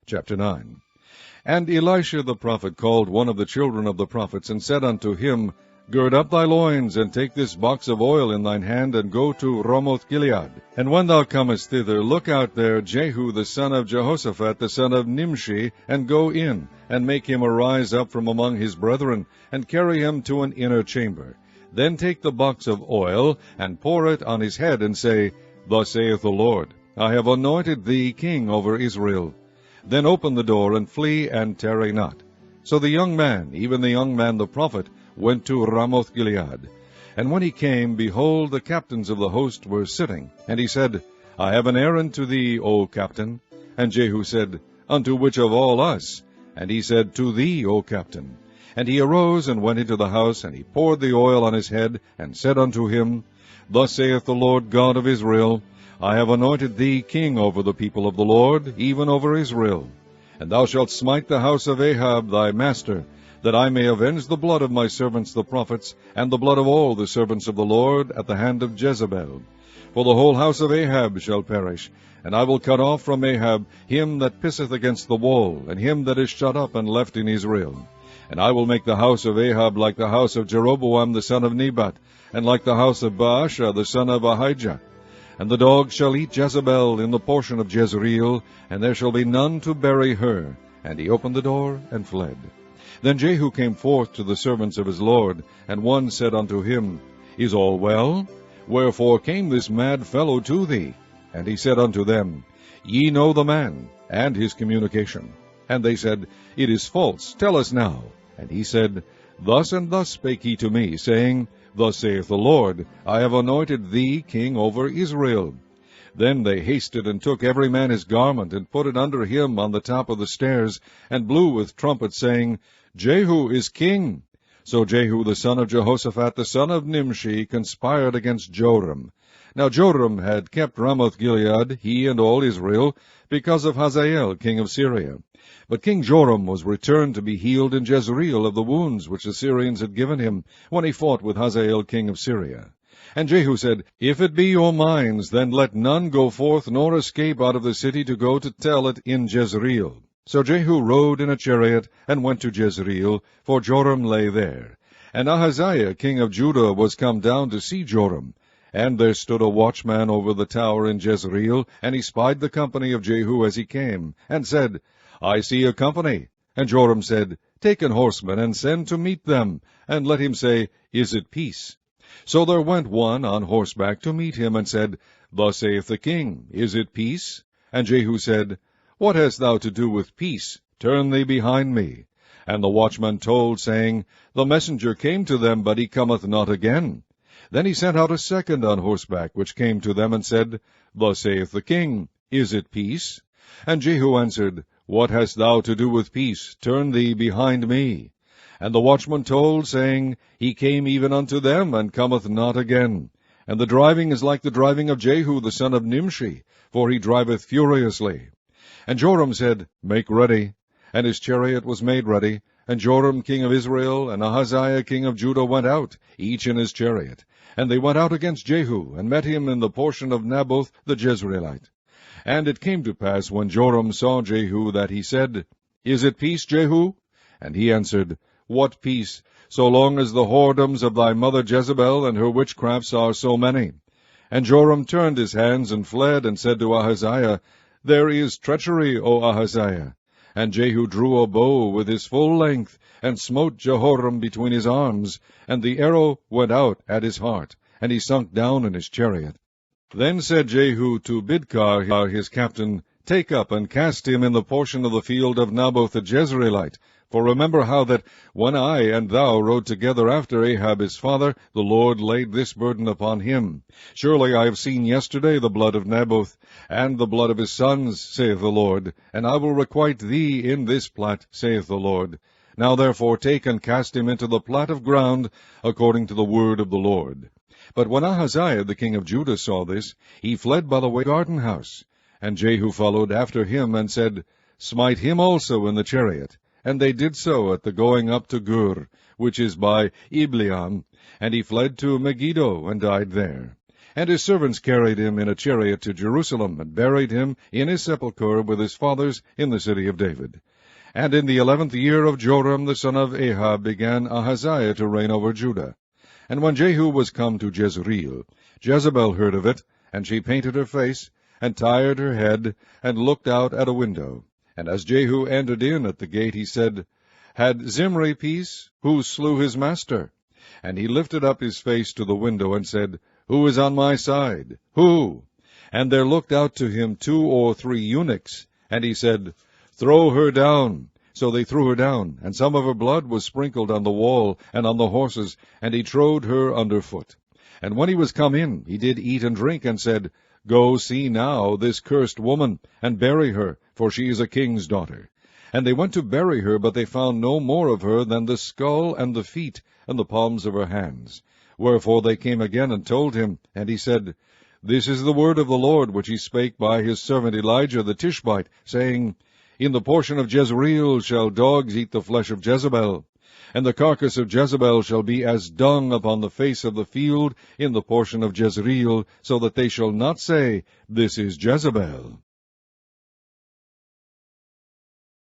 Chapter 9. And Elisha the prophet called one of the children of the prophets, and said unto him, Gird up thy loins, and take this box of oil in thine hand, and go to Ramoth-Gilead. And when thou comest thither, look out there Jehu the son of Jehoshaphat the son of Nimshi, and go in, and make him arise up from among his brethren, and carry him to an inner chamber. Then take the box of oil, and pour it on his head, and say, Thus saith the Lord, I have anointed thee king over Israel. Then open the door, and flee, and tarry not. So the young man, even the young man the prophet, went to Ramoth-Gilead. And when he came, behold, the captains of the host were sitting. And he said, I have an errand to thee, O captain. And Jehu said, Unto which of all us? And he said, To thee, O captain. And he arose and went into the house, and he poured the oil on his head, and said unto him, Thus saith the Lord God of Israel, I have anointed thee king over the people of the Lord, even over Israel. And thou shalt smite the house of Ahab thy master, that I may avenge the blood of my servants the prophets, and the blood of all the servants of the Lord, at the hand of Jezebel. For the whole house of Ahab shall perish, and I will cut off from Ahab him that pisseth against the wall, and him that is shut up and left in Israel. And I will make the house of Ahab like the house of Jeroboam the son of Nebat, and like the house of Baasha the son of Ahijah. And the dogs shall eat Jezebel in the portion of Jezreel, and there shall be none to bury her. And he opened the door, and fled. Then Jehu came forth to the servants of his lord, and one said unto him, Is all well? Wherefore came this mad fellow to thee? And he said unto them, Ye know the man, and his communication. And they said, It is false, tell us now. And he said, Thus and thus spake he to me, saying, Thus saith the Lord, I have anointed thee king over Israel. Then they hasted and took every man his garment, and put it under him on the top of the stairs, and blew with trumpets, saying, Jehu is king. So Jehu the son of Jehoshaphat the son of Nimshi conspired against Joram. Now Joram had kept Ramoth-Gilead, he and all Israel, because of Hazael king of Syria. But King Joram was returned to be healed in Jezreel of the wounds which the Syrians had given him, when he fought with Hazael king of Syria. And Jehu said, If it be your minds, then let none go forth nor escape out of the city to go to tell it in Jezreel. So Jehu rode in a chariot, and went to Jezreel, for Joram lay there. And Ahaziah king of Judah was come down to see Joram. And there stood a watchman over the tower in Jezreel, and he spied the company of Jehu as he came, and said, I see a company. And Joram said, Take an horseman, and send to meet them, and let him say, Is it peace? So there went one on horseback to meet him, and said, Thus saith the king, Is it peace? And Jehu said, What hast thou to do with peace? Turn thee behind me. And the watchman told, saying, The messenger came to them, but he cometh not again. Then he sent out a second on horseback, which came to them, and said, Thus saith the king, Is it peace? And Jehu answered, What hast thou to do with peace? Turn thee behind me. And the watchman told, saying, He came even unto them, and cometh not again. And the driving is like the driving of Jehu the son of Nimshi, for he driveth furiously. And Joram said, Make ready. And his chariot was made ready. And Joram king of Israel and Ahaziah king of Judah went out, each in his chariot. And they went out against Jehu, and met him in the portion of Naboth the Jezreelite. And it came to pass, when Joram saw Jehu, that he said, Is it peace, Jehu? And he answered, What peace, so long as the whoredoms of thy mother Jezebel and her witchcrafts are so many? And Joram turned his hands and fled, and said to Ahaziah, There is treachery, O Ahaziah. And Jehu drew a bow with his full length, and smote Jehoram between his arms, and the arrow went out at his heart, and he sunk down in his chariot. Then said Jehu to Bidkar his captain, Take up and cast him in the portion of the field of Naboth the Jezreelite. For remember how that, when I and thou rode together after Ahab his father, the Lord laid this burden upon him. Surely I have seen yesterday the blood of Naboth, and the blood of his sons, saith the Lord, and I will requite thee in this plat, saith the Lord. Now therefore take and cast him into the plat of ground, according to the word of the Lord. But when Ahaziah the king of Judah saw this, he fled by the way garden house. And Jehu followed after him, and said, Smite him also in the chariot. And they did so at the going up to Gur, which is by Ibleam, and he fled to Megiddo, and died there. And his servants carried him in a chariot to Jerusalem, and buried him in his sepulchre with his fathers in the city of David. And in the 11th year of Joram the son of Ahab began Ahaziah to reign over Judah. And when Jehu was come to Jezreel, Jezebel heard of it, and she painted her face, and tired her head, and looked out at a window. And as Jehu entered in at the gate, he said, Had Zimri peace? Who slew his master? And he lifted up his face to the window, and said, Who is on my side? Who? And there looked out to him 2 or 3 eunuchs, and he said, Throw her down. So they threw her down, and some of her blood was sprinkled on the wall and on the horses, and he trode her under foot. And when he was come in, he did eat and drink, and said, Go see now this cursed woman, and bury her, for she is a king's daughter. And they went to bury her, but they found no more of her than the skull and the feet, and the palms of her hands. Wherefore they came again and told him, and he said, This is the word of the Lord, which he spake by his servant Elijah the Tishbite, saying, In the portion of Jezreel shall dogs eat the flesh of Jezebel, and the carcass of Jezebel shall be as dung upon the face of the field in the portion of Jezreel, so that they shall not say, This is Jezebel.